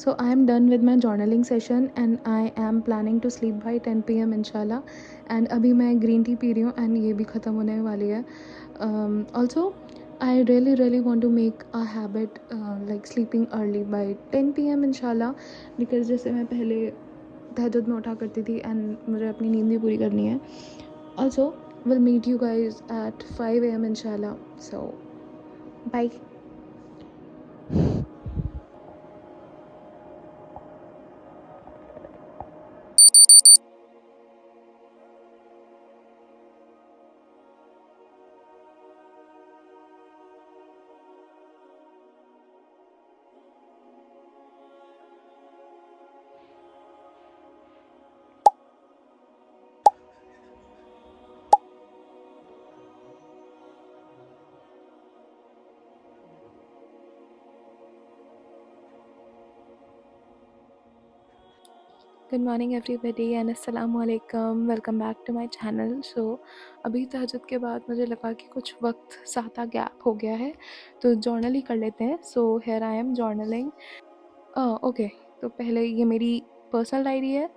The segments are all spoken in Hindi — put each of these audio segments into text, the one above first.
So I am done with my journaling session and I am planning to sleep by 10 p.m. इंशाल्लाह. And अभी मैं ग्रीन टी पी रही हूँ and ये भी ख़त्म होने वाली है. Also I really want to make a habit like sleeping early by 10 p.m. इंशाल्लाह, because जैसे मैं पहले तहज्जुद में उठा करती थी and मुझे अपनी नींद भी पूरी करनी है. Also we'll meet you guys at 5 a.m. inshallah. So bye. Good morning everybody and अस्सलाम वालेकुम. Welcome back to my channel. So अभी तहज्जुद के बाद मुझे लगा कि कुछ वक्त ज़्यादा गैप हो गया है तो जर्नल ही कर लेते हैं. So here I am journaling. Okay, तो पहले ये मेरी पर्सनल डायरी है.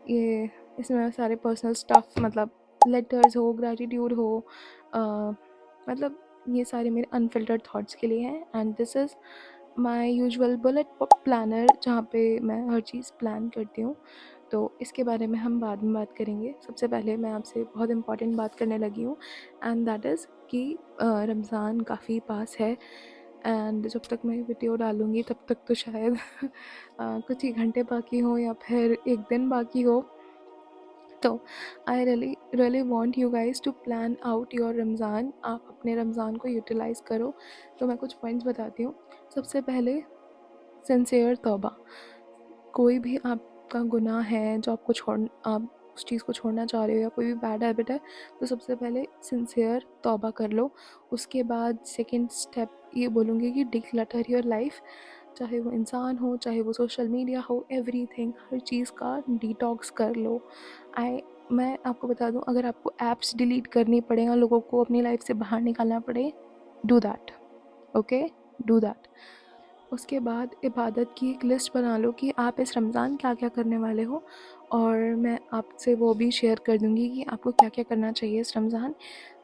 ये इसमें सारे पर्सनल स्टफ़ मतलब लेटर्स हो, ग्रैटिट्यूड हो, मतलब ये सारे मेरे अनफिल्टर्ड थॉट्स के लिए हैं. And this is my usual bullet planner जहाँ पे मैं हर चीज़ प्लान करती हूँ. तो इसके बारे में हम बाद में बात करेंगे. सबसे पहले मैं आपसे बहुत इम्पॉर्टेंट बात करने लगी हूँ एंड दैट इज़ कि रमज़ान काफ़ी पास है एंड जब तक मैं वीडियो डालूँगी तब तक तो शायद कुछ ही घंटे बाकी हो या फिर एक दिन बाकी हो. तो I really want you guys to plan out your Ramzan. आप अपने रमज़ान को यूटिलाइज़ करो. तो मैं कुछ पॉइंट्स बताती हूँ. सबसे पहले सिंसियर तौबा. कोई भी आपका गुनाह है जो आपको आप उस चीज़ को छोड़ना चाह रहे हो या कोई भी बैड हैबिट है तो सबसे पहले सिंसियर तौबा कर लो. उसके बाद सेकंड स्टेप ये बोलूँगी कि डिक्लटर योर लाइफ. चाहे वो इंसान हो, चाहे वो सोशल मीडिया हो, एवरीथिंग, हर चीज़ का डिटॉक्स कर लो. मैं आपको बता दूं, अगर आपको ऐप्स डिलीट करनी पड़े या लोगों को अपनी लाइफ से बाहर निकालना पड़े, do that. Okay, do that. उसके बाद इबादत की एक लिस्ट बना लो कि आप इस रमज़ान क्या क्या करने वाले हो और मैं आपसे वो भी शेयर कर दूँगी कि आपको क्या क्या करना चाहिए इस रमज़ान.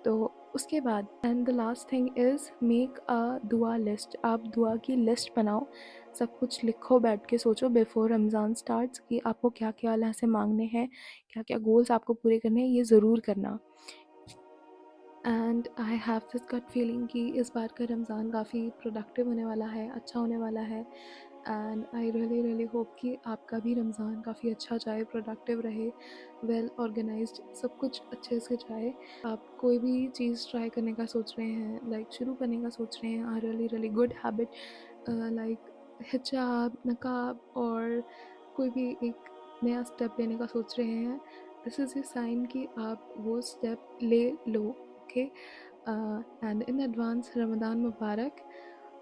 तो उसके बाद and the last thing is make a दुआ लिस्ट. आप दुआ की लिस्ट बनाओ, सब कुछ लिखो, बैठ के सोचो बिफ़ोर रमज़ान स्टार्ट्स कि आपको क्या क्या अल्लाह से मांगने हैं, क्या क्या गोल्स आपको पूरे करने हैं, ये ज़रूर करना. And I have this gut feeling कि इस बार का रमज़ान काफ़ी प्रोडक्टिव होने वाला है, अच्छा होने वाला है. एंड आई रियली होप कि आपका भी रमज़ान काफ़ी अच्छा जाए, प्रोडक्टिव रहे, वेल ऑर्गेनाइज्ड, सब कुछ अच्छे से जाए. आप कोई भी चीज़ ट्राई करने का सोच रहे हैं, लाइक शुरू करने का सोच रहे हैं, रियली गुड हैबिट लाइक हिजाब, नकाब और कोई भी एक नया स्टेप लेने का सोच रहे हैं, दिस इज़ ए साइन कि आप वो स्टेप ले लो. Okay, and in advance Ramzan मुबारक.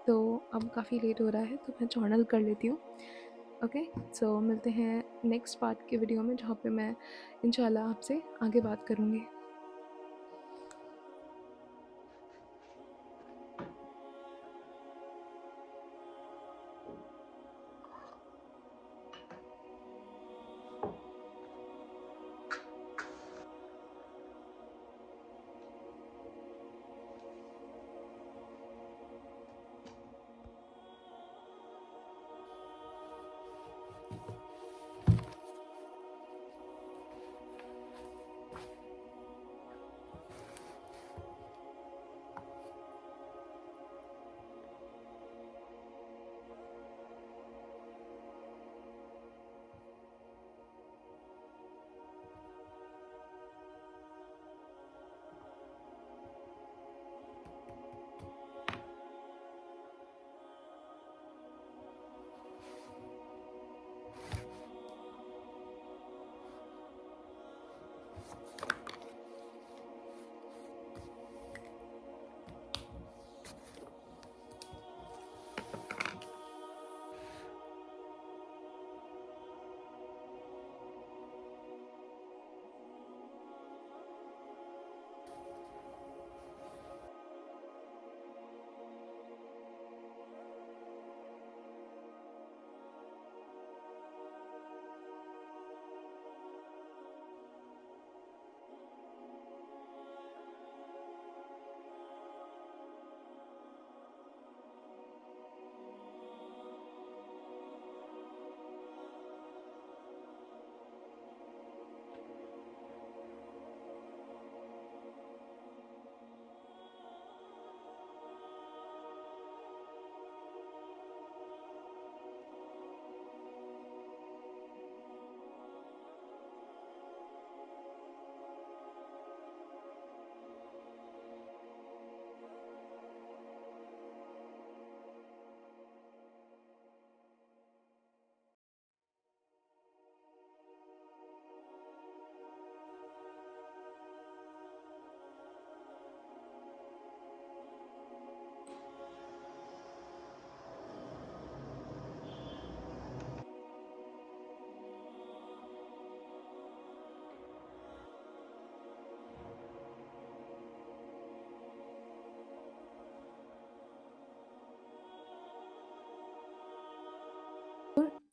तो अब काफ़ी लेट हो रहा है तो मैं जर्नल कर लेती हूँ. ओके, सो मिलते हैं नेक्स्ट पार्ट के वीडियो में जहाँ पे मैं इंशाल्लाह आपसे आगे बात करूँगी.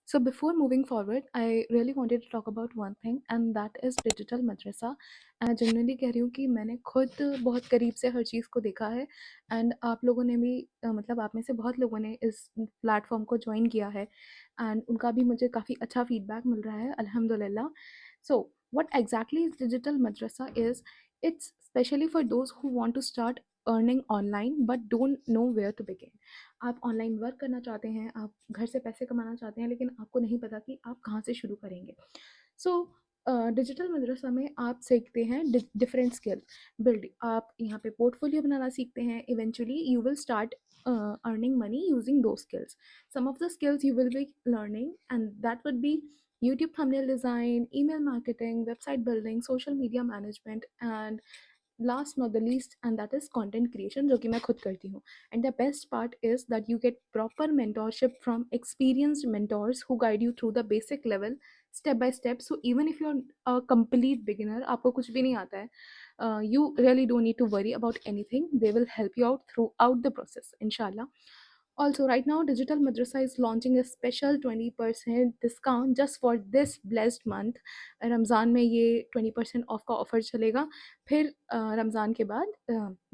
So before moving forward, I really wanted to talk about one thing, and that is digital madrasa. मैं जनरली कह रही हूँ कि मैंने खुद बहुत करीब से हर चीज़ को देखा है, एंड आप लोगों ने भी मतलब आप में से बहुत लोगों ने इस प्लेटफॉर्म को ज्वाइन किया है, एंड उनका भी मुझे काफ़ी अच्छा फीडबैक मिल रहा है, अल्हम्दुलिल्लाह. सो what exactly is digital madrasa is, it's specially for those who want to start earning online but don't know where to begin. आप ऑनलाइन वर्क करना चाहते हैं, आप घर से पैसे कमाना चाहते हैं, लेकिन आपको नहीं पता कि आप कहाँ से शुरू करेंगे. सो डिजिटल मदरसा में आप सीखते हैं डिफरेंट स्किल बिल्ड. आप यहाँ पे पोर्टफोलियो बनाना सीखते हैं. Eventually you will start earning money using those skills. Some of the skills you will be learning, and that would be YouTube thumbnail design, email marketing, website building, social media management, and last not the least, and that is content creation, जो कि मैं खुद करती हूँ. And the best part is that you get proper mentorship from experienced mentors who guide you through the basic level, step by step. So even if you're a complete beginner, आपको कुछ भी नहीं आता है, you really don't need to worry about anything. They will help you out throughout the process, inshallah. Also, right now, Digital Madrasa is launching a special 20% discount just for this blessed month. Ramzan में ये 20% ऑफ का ऑफ़र चलेगा. फिर रमज़ान के बाद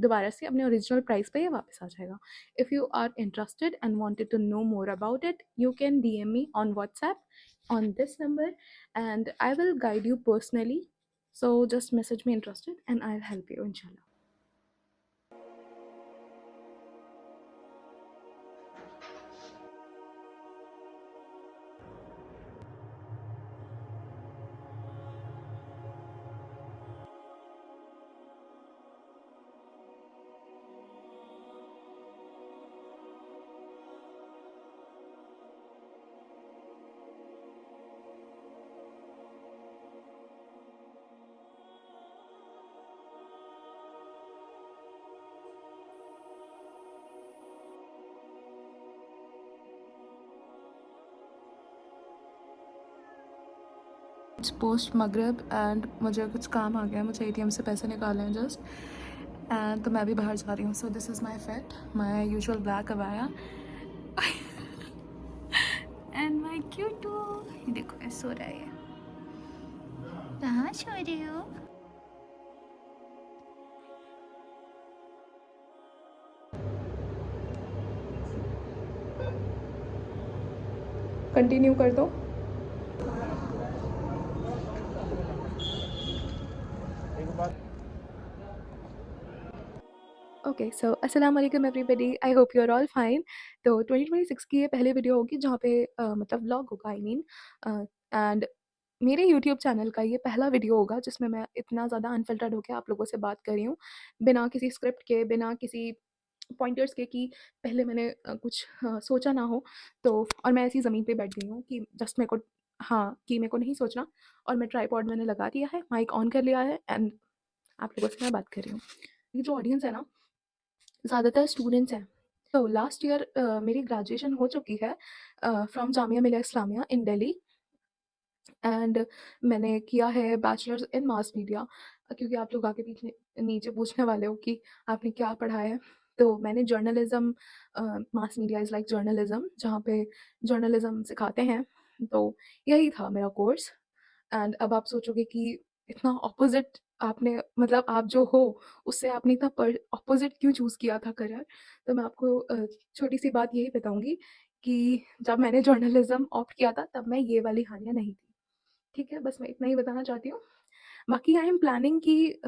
दोबारा से अपने ओरिजिनल प्राइस पे ये वापस आ जाएगा. If you are interested and wanted to know more about it, you can DM me on WhatsApp on this number, and I will guide you personally. So just message me interested and I'll help you, inshallah. It's post मगरब एंड मुझे कुछ काम आ गया, मुझे ATM से पैसे निकालने हैं जस्ट, एंड तो मैं भी बाहर जा रही हूँ. So this is my fit, my usual black अबाया एंड माई क्यूटू. ये देखो ऐसे सो रहा है. कहाँ सो रही हो? कंटिन्यू कर दो. ओके, सो अस्सलाम वालेकुम everybody, I hope you are all fine. तो 2026 की ये पहली वीडियो होगी जहाँ पे मतलब व्लॉग होगा, आई मीन, एंड मेरे यूट्यूब चैनल का ये पहला वीडियो होगा जिसमें मैं इतना ज़्यादा अनफिल्टर्ड होकर आप लोगों से बात कर रही हूँ, बिना किसी स्क्रिप्ट के, बिना किसी पॉइंटर्स के कि पहले मैंने कुछ सोचा ना हो. तो और मैं ऐसी ज़मीन पे बैठ गई हूँ कि जस्ट मेरे को, हाँ, कि मेरे को नहीं सोचना, और मैं ट्राईपॉड मैंने लगा दिया है, माइक ऑन कर लिया है, एंड आप लोगों से मैं बात कर रही हूँ. ये जो ऑडियंस है ना, ज़्यादातर स्टूडेंट्स हैं. तो लास्ट ईयर मेरी ग्रेजुएशन हो चुकी है from Jamia Millia Islamia in Delhi, and मैंने किया है बैचलर्स इन मास मीडिया. क्योंकि आप लोग आगे पीछे नीचे पूछने वाले हो कि आपने क्या पढ़ा है, तो मैंने journalism, mass media is like journalism, जहाँ पे जर्नलिज्म सिखाते हैं. तो यही था मेरा कोर्स. एंड अब आप सोचोगे कि इतना ऑपोजिट आपने, मतलब आप जो हो उससे आपने इतना ऑपोजिट क्यों चूज़ किया था करियर. तो मैं आपको छोटी सी बात यही बताऊंगी कि जब मैंने जर्नलिज्म ऑप्ट किया था तब मैं ये वाली हानिया नहीं थी. ठीक है, बस मैं इतना ही बताना चाहती हूँ. बाकी आई एम प्लानिंग कि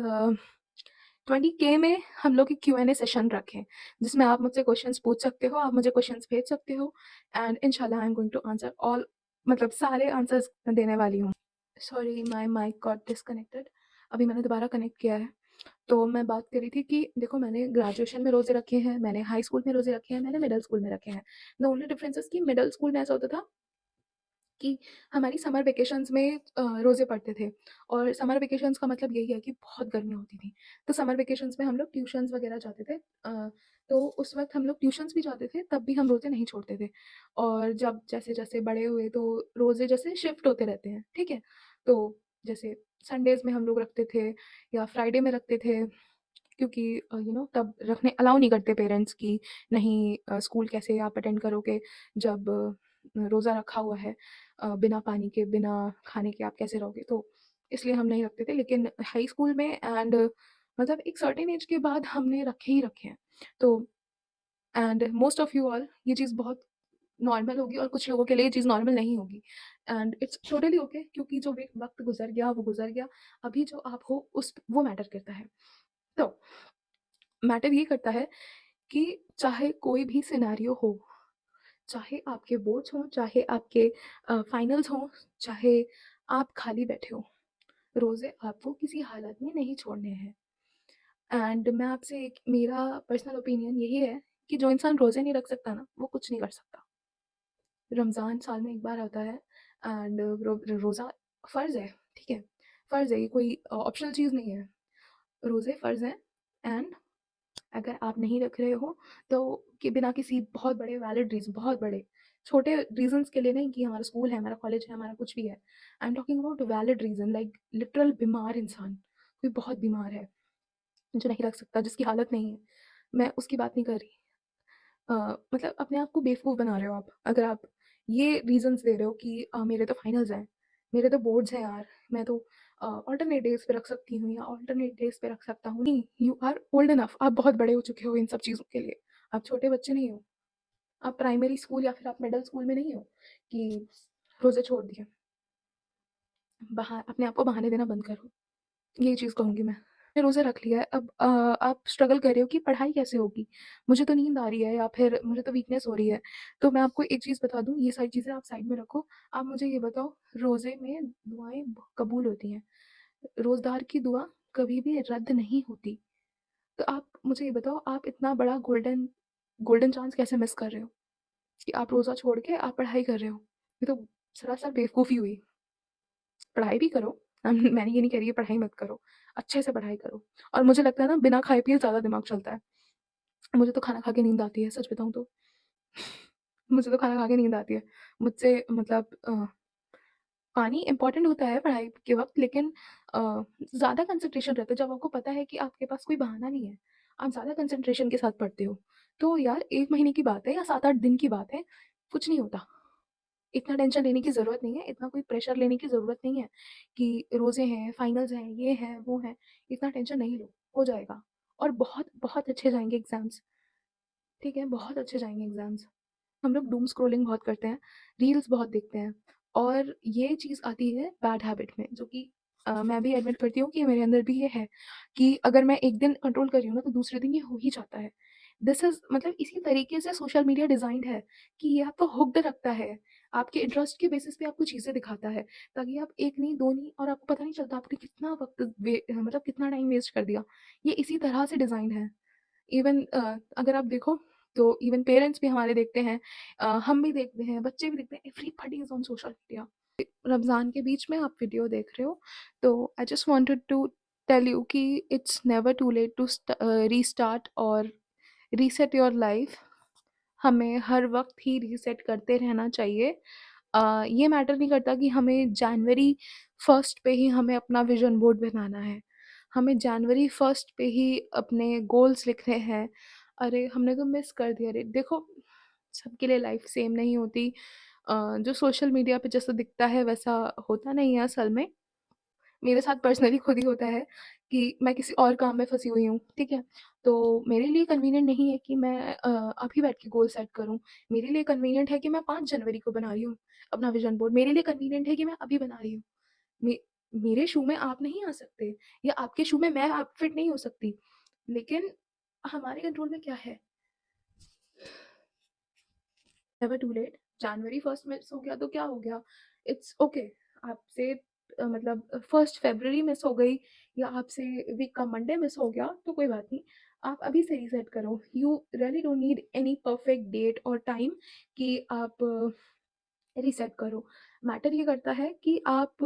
20K में हम लोग एक Q&A सेशन रखें, जिसमें आप मुझसे क्वेश्चंस पूछ सकते हो, आप मुझे क्वेश्चंस भेज सकते हो, एंड इंशाल्लाह I am going to answer all, मतलब सारे आंसर्स देने वाली हूँ. Sorry, my mic got disconnected. अभी मैंने दोबारा कनेक्ट किया है. तो मैं बात कर रही थी कि देखो, मैंने ग्रेजुएशन में रोज़े रखे हैं, मैंने हाई स्कूल में रोज़े रखे हैं, मैंने मिडिल स्कूल में रखे हैं. द ओनली डिफरेंस इज़ कि मिडिल स्कूल में ऐसा होता था कि हमारी समर वेकेशंस में रोज़े पड़ते थे, और समर वेकेशंस का मतलब यही है कि बहुत गर्मी होती थी. तो समर वेकेशंस में हम लोग ट्यूशन्स वगैरह जाते थे. तो उस वक़्त हम लोग ट्यूशन्स भी जाते थे, तब भी हम रोज़े नहीं छोड़ते थे. और जब जैसे-जैसे बड़े हुए तो रोज़े जैसे शिफ्ट होते रहते हैं, ठीक है? तो जैसे संडेज़ में हम लोग रखते थे या फ्राइडे में रखते थे, क्योंकि तब रखने अलाउ नहीं करते पेरेंट्स कि नहीं, स्कूल कैसे आप अटेंड करोगे जब रोज़ा रखा हुआ है, बिना पानी के, बिना खाने के आप कैसे रहोगे? तो इसलिए हम नहीं रखते थे। लेकिन हाई स्कूल में एंड मतलब एक सर्टेन एज के बाद हमने रखे ही रखे हैं। तो and most of you all ये चीज़ बहुत नॉर्मल होगी और कुछ लोगों के लिए ये चीज़ नॉर्मल नहीं होगी, एंड इट्स टोटली ओके, क्योंकि जो भी वक़्त गुज़र गया वो गुज़र गया। अभी जो आप हो उस वो मैटर करता है। तो मैटर ये करता है कि चाहे कोई भी सिनेरियो हो, चाहे आपके बोर्ड्स हों, चाहे आपके फाइनल्स हों, चाहे आप खाली बैठे हो, रोज़े आपको किसी हालत में नहीं छोड़ने हैं। एंड मैं आपसे एक मेरा पर्सनल ओपिनियन यही है कि जो इंसान रोज़े नहीं रख सकता ना, वो कुछ नहीं कर सकता। रमज़ान साल में एक बार आता है एंड रोज़ा फ़र्ज़ है, ठीक है? फ़र्ज़ है, ये कोई ऑप्शनल चीज़ नहीं है। रोज़े फ़र्ज़ हैं एंड अगर आप नहीं रख रहे हो तो कि बिना किसी बहुत बड़े वैलिड रीज़न, बहुत बड़े, छोटे रीज़न्स के लिए नहीं कि हमारा स्कूल है, हमारा कॉलेज है, हमारा कुछ भी है। I am talking about valid reason, like literal बीमार इंसान, कोई बहुत बीमार है, जो नहीं रख सकता, जिसकी हालत नहीं है। मैं उसकी बात नहीं कर रही। अ, मतलब अपने आप को बेवकूफ़ बना रहे हो आप। अगर आप ये रीज़न्स दे रहे हो कि मेरे तो फाइनल्स हैं, मेरे तो बोर्ड्स हैं यार, मैं तो अल्टरनेट डेज़ पे रख सकती हूँ या अल्टरनेट डेज़ पे रख सकता हूँ। नहीं, यू आर ओल्ड इनफ, आप बहुत बड़े हो चुके हो इन सब चीज़ों के लिए। आप छोटे बच्चे नहीं हो। आप प्राइमरी स्कूल या फिर आप मिडल स्कूल में नहीं हो कि रोज़े छोड़ दिए। अपने आप को बहाने देना बंद करो। यही चीज़ कहूँगी मैं। रोज़ा रख लिया है, अब आप स्ट्रगल कर रहे हो कि पढ़ाई कैसे होगी? मुझे तो नींद आ रही है या फिर मुझे तो वीकनेस हो रही है। तो मैं आपको एक चीज़ बता दूँ, ये सारी चीज़ें आप साइड में रखो। आप मुझे ये बताओ, रोज़े में दुआएँ कबूल होती हैं। रोज़दार की दुआ कभी भी रद्द नहीं होती। तो आप मुझे ये बताओ, आप इतना बड़ा गोल्डन गोल्डन चांस कैसे मिस कर रहे हो कि आप रोज़ा छोड़ के आप पढ़ाई कर रहे हो? ये तो सरासर बेवकूफ़ी हुई। पढ़ाई भी करो, मैंने ये नहीं कह रही है पढ़ाई मत करो, अच्छे से पढ़ाई करो। और मुझे लगता है ना, बिना खाए-पिए ज़्यादा दिमाग चलता है। मुझे तो खाना खा के नींद आती है, सच बताऊँ तो। मुझे तो खाना खा के नींद आती है। मुझसे मतलब पानी इम्पोर्टेंट होता है पढ़ाई के वक़्त, लेकिन अ, ज़्यादा कंसंट्रेशन रहता है जब आपको पता है कि आपके पास कोई बहाना नहीं है। आप ज़्यादा कंसंट्रेशन के साथ पढ़ते हो। तो यार 1 महीने की बात है या 7-8 दिन की बात है, कुछ नहीं होता। इतना टेंशन लेने की ज़रूरत नहीं है, इतना कोई प्रेशर लेने की ज़रूरत नहीं है कि रोज़े हैं, फाइनल्स हैं, ये है, वो है। इतना टेंशन नहीं लो, हो जाएगा और बहुत, बहुत अच्छे जाएँगे एग्ज़ाम्स, ठीक है? बहुत अच्छे जाएँगे एग्ज़ाम्स। हम लोग डूम स्क्रॉलिंग बहुत करते हैं, रील्स बहुत देखते हैं और ये चीज़ आती है बैड हैबिट में, जो कि मैं भी एडमिट करती हूँ कि मेरे अंदर भी ये है कि अगर मैं एक दिन कंट्रोल कर रही हूँ ना, तो दूसरे दिन ये हो ही जाता है। दिस इज़ मतलब इसी तरीके से सोशल मीडिया डिज़ाइन्ड है कि ये आपको हुक्ड रखता है, आपके इंटरेस्ट के बेसिस पे आपको चीज़ें दिखाता है, ताकि आप 1 नहीं, 2 नहीं और आपको पता नहीं चलता आपने कितना वक़्त मतलब कितना टाइम वेस्ट कर दिया। ये इसी तरह से डिज़ाइन्ड है। इवन अगर आप देखो तो इवन पेरेंट्स भी हमारे देखते हैं, हम भी देखते हैं, बच्चे भी देखते हैं, everybody is on social media. Ramzan के बीच में आप वीडियो देख रहे हो, तो I just wanted to tell you कि it's never too late to restart और रीसेट योर लाइफ। हमें हर वक़्त ही रीसेट करते रहना चाहिए। ये मैटर नहीं करता कि हमें जनवरी 1st पे ही हमें अपना विज़न बोर्ड बनाना है। हमें जनवरी 1st पे ही अपने गोल्स लिखने हैं। अरे! हमने तो मिस कर दिया रे। देखो, सबके लिए लाइफ़ सेम नहीं होती। जो सोशल मीडिया पे जैसा दिखता है वैसा होता नहीं है असल में। मेरे साथ पर्सनली खुद ही होता है कि मैं किसी और काम में फँसी हुई हूँ, ठीक है? तो मेरे लिए कन्वीनिएंट नहीं है कि मैं अभी बैठ के गोल सेट करूँ। मेरे लिए कन्वीनिएंट है कि मैं 5 जनवरी को बना रही हूँ अपना विज़न बोर्ड। मेरे लिए कन्वीनिएंट है कि मैं अभी बना रही हूँ। मे मेरे शू में आप नहीं आ सकते या आपके शू में मैं आप फिट नहीं हो सकती। लेकिन हमारे कंट्रोल में क्या है? Never too late. जनवरी 1st मिस हो गया तो क्या हो गया? It's okay. आपसे मतलब 1st फरवरी मिस हो गई या आपसे वीक का मंडे मिस हो गया तो कोई बात नहीं। आप अभी से रीसेट करो। You really don't need any perfect date और टाइम कि आप रीसेट करो। मैटर ये करता है कि आप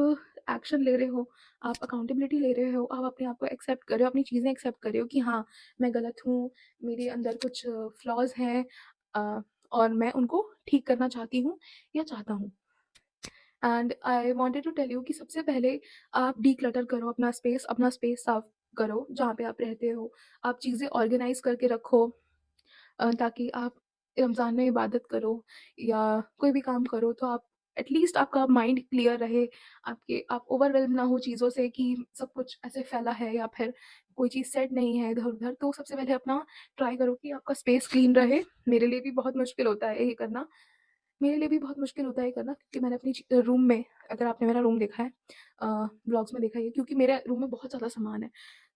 एक्शन ले रहे हो, आप अकाउंटेबिलिटी ले रहे हो, आप अपने आप को एक्सेप्ट कर रहे हो, अपनी चीज़ें एक्सेप्ट कर रहे हो कि हाँ, मैं गलत हूँ, मेरे अंदर कुछ फ्लॉज़ हैं, और मैं उनको ठीक करना चाहती हूँ या चाहता हूँ। And I wanted to tell you कि सबसे पहले आप डिक्लटर करो अपना स्पेस साफ करो जहाँ पे आप रहते हो। आप चीज़ें ऑर्गेनाइज़ करके रखो, ताकि आप रमज़ान में इबादत करो या कोई भी काम करो तो आप एटलीस्ट आपका माइंड क्लियर रहे, आप ओवरवेल्म ना हो चीज़ों से कि सब कुछ ऐसे फैला है या फिर कोई चीज़ सेट नहीं है इधर-उधर। तो सबसे पहले अपना ट्राई करो कि आपका स्पेस क्लीन रहे। मेरे लिए भी बहुत मुश्किल होता है ये करना। मेरे लिए भी बहुत मुश्किल होता है ये करना क्योंकि मैंने अपनी रूम में, अगर आपने मेरा रूम देखा है व्लॉग्स में देखा है, क्योंकि मेरे रूम में बहुत ज़्यादा सामान है,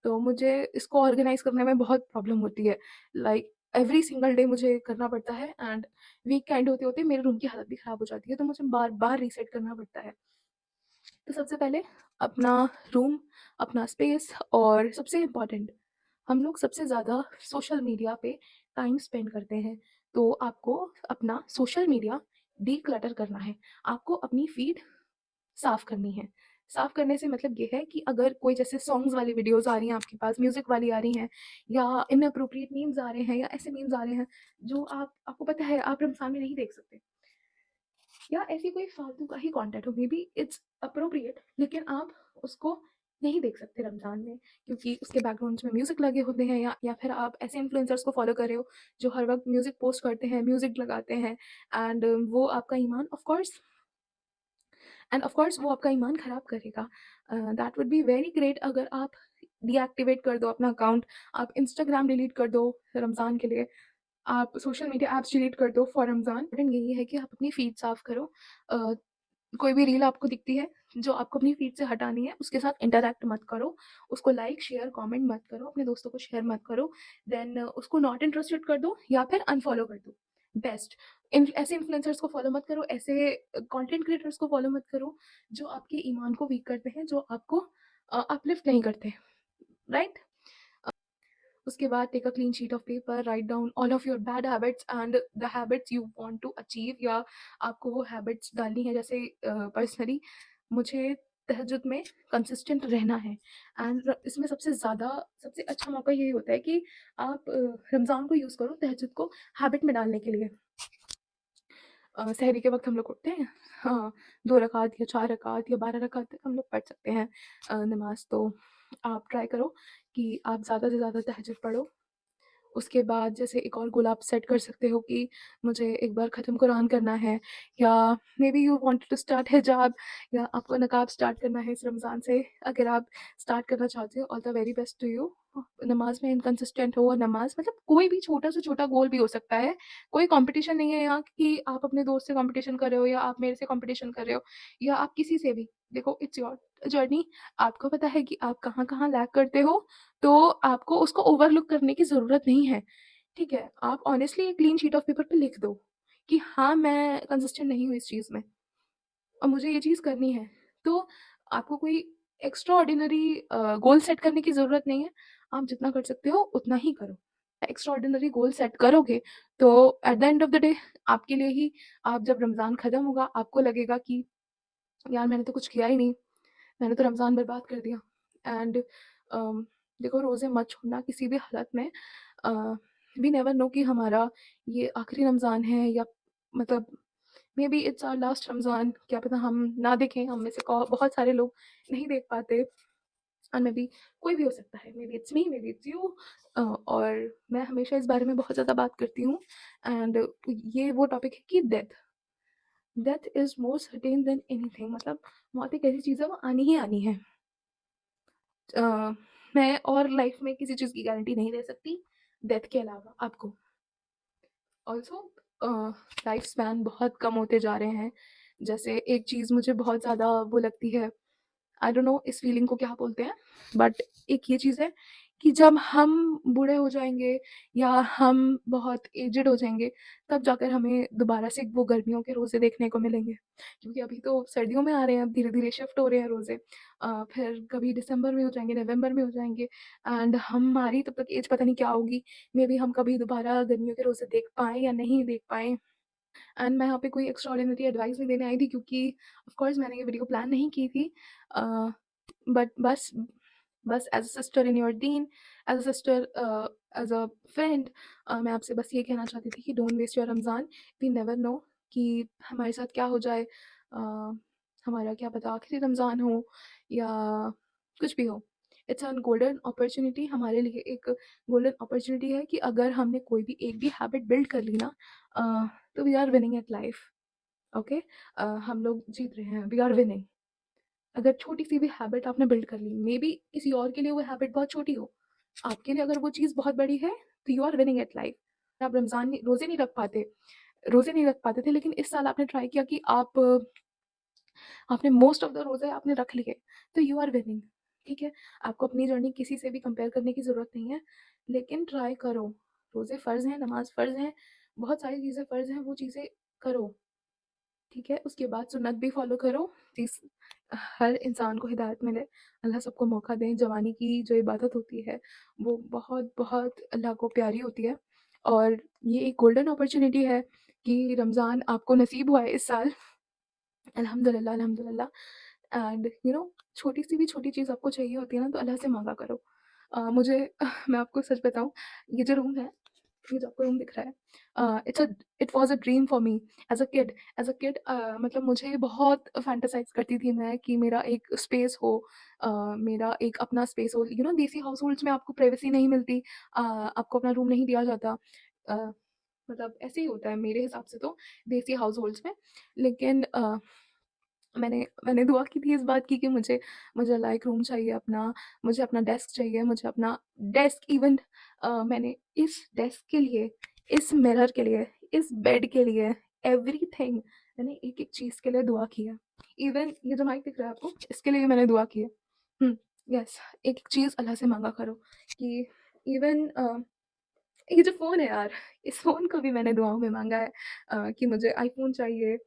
तो मुझे इसको ऑर्गेनाइज़ करने में बहुत प्रॉब्लम होती है। लाइक एवरी सिंगल डे मुझे करना पड़ता है एंड वीक एंड होते-होते मेरे रूम की हालत भी ख़राब हो जाती है, तो मुझे बार-बार रीसेट करना पड़ता है। तो सबसे पहले अपना रूम, अपना स्पेस, और सबसे इम्पोर्टेंट, हम लोग सबसे ज़्यादा सोशल मीडिया पे टाइम स्पेंड करते हैं, तो आपको अपना सोशल मीडिया डिक्लटर करना है। आपको अपनी फीड साफ़ करनी है। साफ़ करने से मतलब ये है कि अगर कोई जैसे सॉन्ग्स वाली वीडियोज़ आ रही हैं आपके पास, म्यूज़िक वाली आ रही हैं या इनएप्रोप्रिएट मीम्स आ रहे हैं या ऐसे मीम्स आ रहे हैं जो आपको पता है आप रमज़ान में नहीं देख सकते, या ऐसी कोई फालतू का ही कंटेंट हो, मे बी इट्स अप्रोप्रिएट लेकिन आप उसको नहीं देख सकते रमज़ान में, क्योंकि उसके बैकग्राउंड्स में म्यूज़िक लगे होते हैं, या फिर आप ऐसे इन्फ्लुएंसर्स को फॉलो कर रहे हो जो हर वक़्त म्यूज़िक पोस्ट करते हैं, म्यूज़िक लगाते हैं, एंड वो आपका ईमान ऑफ कोर्स वो आपका ईमान ख़राब करेगा। That would be very great अगर आप डीएक्टिवेट कर दो अपना अकाउंट, आप इंस्टाग्राम डिलीट कर दो रमज़ान के लिए, आप सोशल मीडिया ऐप्स डिलीट कर दो फॉर रमज़ान। इम्पोर्टेंट यही है कि आप अपनी फीड साफ़ करो। कोई भी रील आपको दिखती है जो आपको अपनी फीड से हटानी है, उसके साथ इंटरैक्ट मत करो, उसको लाइक शेयर कमेंट मत करो, अपने दोस्तों को शेयर मत करो, देन उसको नॉट इंटरेस्टेड कर दो या फिर अनफॉलो कर दो। बेस्ट। ऐसे इन्फ्लुएंसर्स को फॉलो मत करो, ऐसे कंटेंट क्रिएटर्स को फॉलो मत करो जो आपके ईमान को वीक करते हैं, जो आपको अपलिफ्ट नहीं करते, राइट? उसके बाद take a clean sheet of paper, write down all of your bad habits and the habits you want to achieve, या आपको वो हैबिट्स डालनी है। जैसे पर्सनली मुझे तहज्जुद में कंसिस्टेंट रहना है, एंड इसमें सबसे अच्छा मौका ये होता है कि आप रमज़ान को यूज़ करो तहज्जुद को हैबिट में डालने के लिए। सहरी के वक़्त हम लोग उठते हैं, हाँ, 2 रकात या 4 रकात या 12 रकात तक हम लोग पढ़ सकते हैं नमाज़। तो आप ट्राई करो कि आप ज़्यादा से ज़्यादा तहज्जुद पढ़ो। उसके बाद जैसे एक और गोल आप सेट कर सकते हो कि मुझे एक बार ख़त्म कुरान करना है, या maybe you wanted to start हिजाब, या आपको नकाब स्टार्ट करना है इस रमज़ान से। अगर आप स्टार्ट करना चाहते हो, all the very best to you. नमाज़ में इनकंसिस्टेंट हो, और नमाज़ मतलब कोई भी छोटा से छोटा गोल भी हो सकता है। कोई कॉम्पिटिशन नहीं है यहाँ कि आप अपने दोस्त से कॉम्पिटिशन कर रहे हो या आप मेरे से कॉम्पिटिशन कर रहे हो या आप किसी से भी। देखो, इट्स योर जर्नी। आपको पता है कि आप कहाँ-कहाँ लैग करते हो, तो आपको उसको ओवरलुक करने की ज़रूरत नहीं है, ठीक है? आप ऑनेस्टली एक क्लीन शीट ऑफ पेपर पे लिख दो कि हाँ, मैं कंसिस्टेंट नहीं हूँ इस चीज़ में और मुझे ये चीज़ करनी है। तो आपको कोई एक्स्ट्रा ऑर्डिनरी गोल सेट करने की ज़रूरत नहीं है। आप जितना कर सकते हो उतना ही करो। एक्स्ट्रा ऑर्डिनरी गोल सेट करोगे तो at the end of the day आपके लिए ही, आप जब रमज़ान ख़त्म होगा आपको लगेगा कि यार मैंने तो कुछ किया ही नहीं, मैंने तो रमज़ान बर्बाद कर दिया। एंड देखो, रोज़े मत छोड़ना किसी भी हालत में। वी नेवर नो कि हमारा ये आखिरी रमज़ान है, या मतलब maybe it's our last Ramzan, क्या पता हम ना देखें, हम में से बहुत सारे लोग नहीं देख पाते, और मे बी कोई भी हो सकता है, may be it's me, may be it's you. और मैं हमेशा इस बारे में बहुत ज़्यादा बात करती हूँ, एंड ये वो टॉपिक है कि death is more certain than anything. मतलब मौत एक ऐसी चीज़ है, वो आनी ही आनी है। अ, मैं और लाइफ में किसी चीज़ की गारंटी नहीं दे सकती डेथ के अलावा आपको। ऑल्सो लाइफ स्पैन बहुत कम होते जा रहे हैं। जैसे एक चीज़ मुझे बहुत ज़्यादा वो लगती है, आई डोंट नो इस फीलिंग को क्या बोलते हैं, बट एक ये चीज़ है कि जब हम बूढ़े हो जाएँगे या हम बहुत एज्ड हो जाएँगे, तब जाकर हमें दोबारा से वो गर्मियों के रोज़े देखने को मिलेंगे। क्योंकि अभी तो सर्दियों में आ रहे हैं, अब धीरे-धीरे शिफ्ट हो रहे हैं रोज़े। फिर कभी दिसंबर में हो जाएँगे, नवंबर में हो जाएँगे, एंड हमारी तब तक एज पता नहीं क्या होगी। मेबी हम कभी दोबारा गर्मियों के रोज़े देख पाएँ या नहीं देख पाएँ। एंड मैं यहाँ पे कोई एक्स्ट्राऑर्डिनरी एडवाइस नहीं देने आई थी, क्योंकि ऑफ कोर्स मैंने ये वीडियो प्लान नहीं की थी। अ, बट बस as a sister in your दीन, as a sister, as a friend, मैं आपसे बस ये कहना चाहती थी कि don't waste your Ramzan. We never know कि हमारे साथ क्या हो जाए। हमारा क्या पता आखिरी रमज़ान हो या कुछ भी हो। इट्स अ गोल्डन अपॉर्चुनिटी, हमारे लिए एक गोल्डन अपॉर्चुनिटी है कि अगर हमने कोई भी एक भी हैबिट बिल्ड कर ली ना, तो we are winning at life. Okay, हम लोग जीत रहे हैं, वी आर विनिंग। अगर छोटी सी भी हैबिट आपने बिल्ड कर ली, मे बी किसी और के लिए वो हैबिट बहुत छोटी हो, आपके लिए अगर वो चीज़ बहुत बड़ी है, तो you are winning at life. आप रमज़ान रोज़े नहीं रख पाते, रोज़े नहीं रख पाते थे, लेकिन इस साल आपने ट्राई किया कि आपने मोस्ट ऑफ द रोज़े आपने रख लिए, तो यू आर विनिंग। ठीक है, आपको अपनी जर्नी किसी से भी कंपेयर करने की ज़रूरत नहीं है, लेकिन ट्राई करो। रोज़े फ़र्ज़ हैं, नमाज़ फ़र्ज़ हैं, बहुत सारी चीज़ें फ़र्ज़ हैं, वो चीज़ें करो। ठीक है, उसके बाद सुन्नत भी फ़ॉलो करो। जिस हर इंसान को हिदायत मिले, अल्लाह सबको मौका दें। जवानी की जो इबादत होती है, वो बहुत बहुत अल्लाह को प्यारी होती है, और ये एक गोल्डन अपॉर्चुनिटी है कि रमज़ान आपको नसीब हुआ है इस साल। अल्हम्दुलिल्लाह, अल्हम्दुलिल्लाह। एंड छोटी सी भी छोटी चीज़ आपको चाहिए होती है ना, तो अल्लाह से मांगा करो। मुझे मैं आपको सच बताऊँ, ये जो रूम है, ये जो आपको रूम दिख रहा है, it was a dream for me as a kid. मतलब मुझे बहुत फैंटेसाइज़ करती थी मैं कि मेरा एक स्पेस हो, मेरा एक अपना स्पेस हो। देसी हाउस होल्ड्स में आपको प्राइवेसी नहीं मिलती, आपको अपना रूम नहीं दिया जाता। अ, मतलब ऐसे ही होता है मेरे हिसाब से तो देसी हाउस होल्ड्स में। लेकिन मैंने मैंने दुआ की थी इस बात की कि मुझे मुझे अल्लाह एक रूम चाहिए अपना, मुझे अपना डेस्क चाहिए, मुझे अपना डेस्क। इवन मैंने इस डेस्क के लिए, इस मिरर के लिए, इस बेड के लिए, एवरीथिंग, मैंने एक-एक चीज़ के लिए दुआ की है। इवन ये जो माइक दिख रहा है आपको, इसके लिए भी मैंने दुआ की है। यस, एक-एक चीज़ अल्लाह से माँगा करो कि इवन ये जो फ़ोन है यार, इस फ़ोन को भी मैंने दुआओं में माँगा है, कि मुझे आईफ़ोन चाहिए।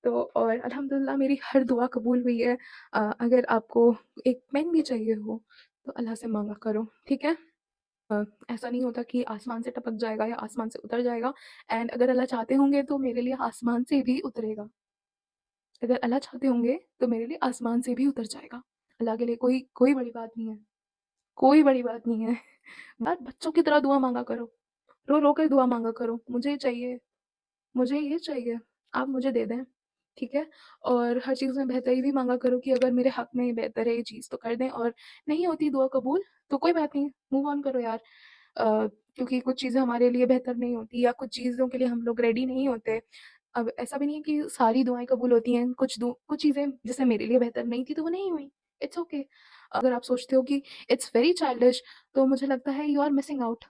तो और अल्हम्दुलिल्लाह मेरी हर दुआ कबूल हुई है। अगर आपको एक पेन भी चाहिए हो, तो अल्लाह से माँगा करो, ठीक है? ऐसा नहीं होता कि आसमान से टपक जाएगा या आसमान से उतर जाएगा। एंड अगर अल्लाह चाहते होंगे तो मेरे लिए आसमान से भी उतरेगा। अगर अल्लाह चाहते होंगे तो मेरे लिए आसमान से भी उतर जाएगा। अल्लाह के लिए कोई कोई बड़ी बात नहीं है, कोई बड़ी बात नहीं है। यार बच्चों की तरह दुआ माँगा करो, रो-रो के दुआ माँगा करो, मुझे चाहिए, मुझे ये चाहिए, आप मुझे दे दें, ठीक है? और हर चीज़ में बेहतरी भी माँगा करो कि अगर मेरे हक़ में बेहतर है ये चीज़ तो कर दें, और नहीं होती दुआ कबूल तो कोई बात नहीं, मूव ऑन करो यार। क्योंकि कुछ चीज़ें हमारे लिए बेहतर नहीं होती, या कुछ चीज़ों के लिए हम लोग रेडी नहीं होते। अब ऐसा भी नहीं है कि सारी दुआएँ कबूल होती हैं, कुछ चीज़ें जैसे मेरे लिए बेहतर नहीं थी तो वो नहीं हुई, इट्स ओके। अगर आप सोचते हो कि इट्स वेरी चाइल्डिश, तो मुझे लगता है यू आर मिसिंग आउट।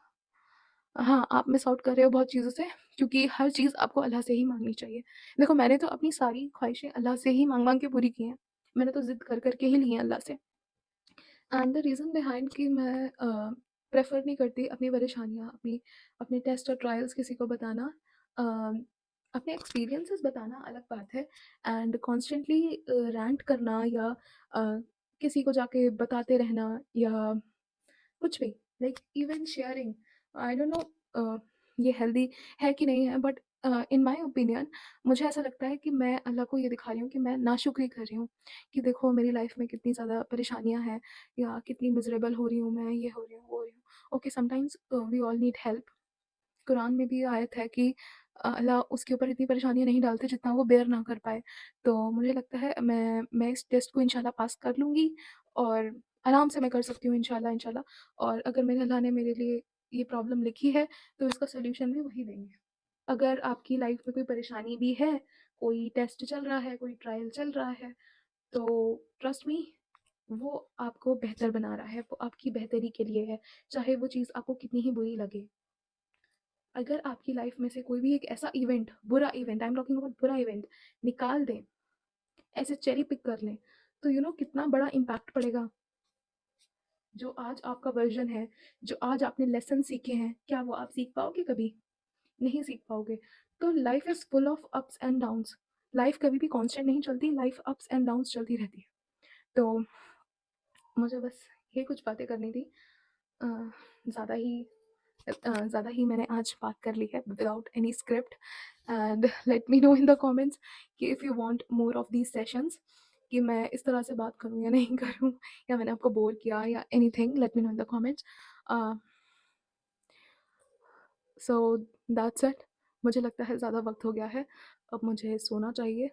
हाँ, आप मिस आउट कर रहे हो बहुत चीज़ों से, क्योंकि हर चीज़ आपको अल्लाह से ही माँगनी चाहिए। देखो, मैंने तो अपनी सारी ख़्वाहिशें अल्लाह से ही माँग-माँग के पूरी की हैं। मैंने तो ज़िद कर कर के ही ली हैं अल्लाह से। एंड द रीज़न बिहाइंड कि मैं प्रेफ़र नहीं करती अपनी परेशानियाँ, अपने टेस्ट और ट्रायल्स किसी को बताना। अ, अपने एक्सपीरियंसेस बताना अलग बात है, एंड कॉन्स्टेंटली रैंट करना या अ, किसी को जाके बताते रहना, या कुछ भी, like even sharing, I don't know ये हेल्दी है कि नहीं है, बट इन माय ओपिनियन मुझे ऐसा लगता है कि मैं अल्लाह को ये दिखा रही हूँ कि मैं नाशुक्री कर रही हूँ, कि देखो मेरी लाइफ में कितनी ज़्यादा परेशानियाँ हैं, या कितनी मिजरेबल हो रही हूँ मैं, ये हो रही हूँ, वो हो रही हूँ। Okay, sometimes we all need help. Quran में भी आयत है कि अल्लाह उसके ऊपर इतनी परेशानियाँ नहीं डालते जितना वो बेयर ना कर पाए। तो मुझे लगता है मैं इस टेस्ट को इंशाल्लाह पास कर लूँगी, और आराम से मैं कर सकती हूँ इंशाल्लाह, इंशाल्लाह। और अगर मेरे अल्लाह ने मेरे लिए ये प्रॉब्लम लिखी है, तो इसका सॉल्यूशन भी वही देंगे। अगर आपकी लाइफ में कोई परेशानी भी है, कोई टेस्ट चल रहा है, कोई ट्रायल चल रहा है, तो ट्रस्ट मी, वो आपको बेहतर बना रहा है, वो आपकी बेहतरी के लिए है, चाहे वो चीज़ आपको कितनी ही बुरी लगे। अगर आपकी लाइफ में से कोई भी एक ऐसा इवेंट, बुरा event, I am talking about बुरा इवेंट, निकाल दें, ऐसे चेरी पिक कर लें, तो कितना बड़ा इम्पैक्ट पड़ेगा। जो आज आपका वर्जन है, जो आज आपने लेसन सीखे हैं, क्या वो आप सीख पाओगे कभी? नहीं सीख पाओगे। तो life is full of ups and downs. Life कभी भी कांस्टेंट नहीं चलती, लाइफ अप्स एंड डाउन्स चलती रहती है। तो मुझे बस ये कुछ बातें करनी थी। अ, ज़्यादा ही ज़्यादा ही मैंने आज बात कर ली है without any script. And let me know in the comments कि if you want more of these sessions, कि मैं इस तरह से बात करूँ या नहीं करूँ, या मैंने आपको बोर किया या anything, late me know in the comments. So that's it. मुझे लगता है ज़्यादा वक्त हो गया है, अब मुझे सोना चाहिए।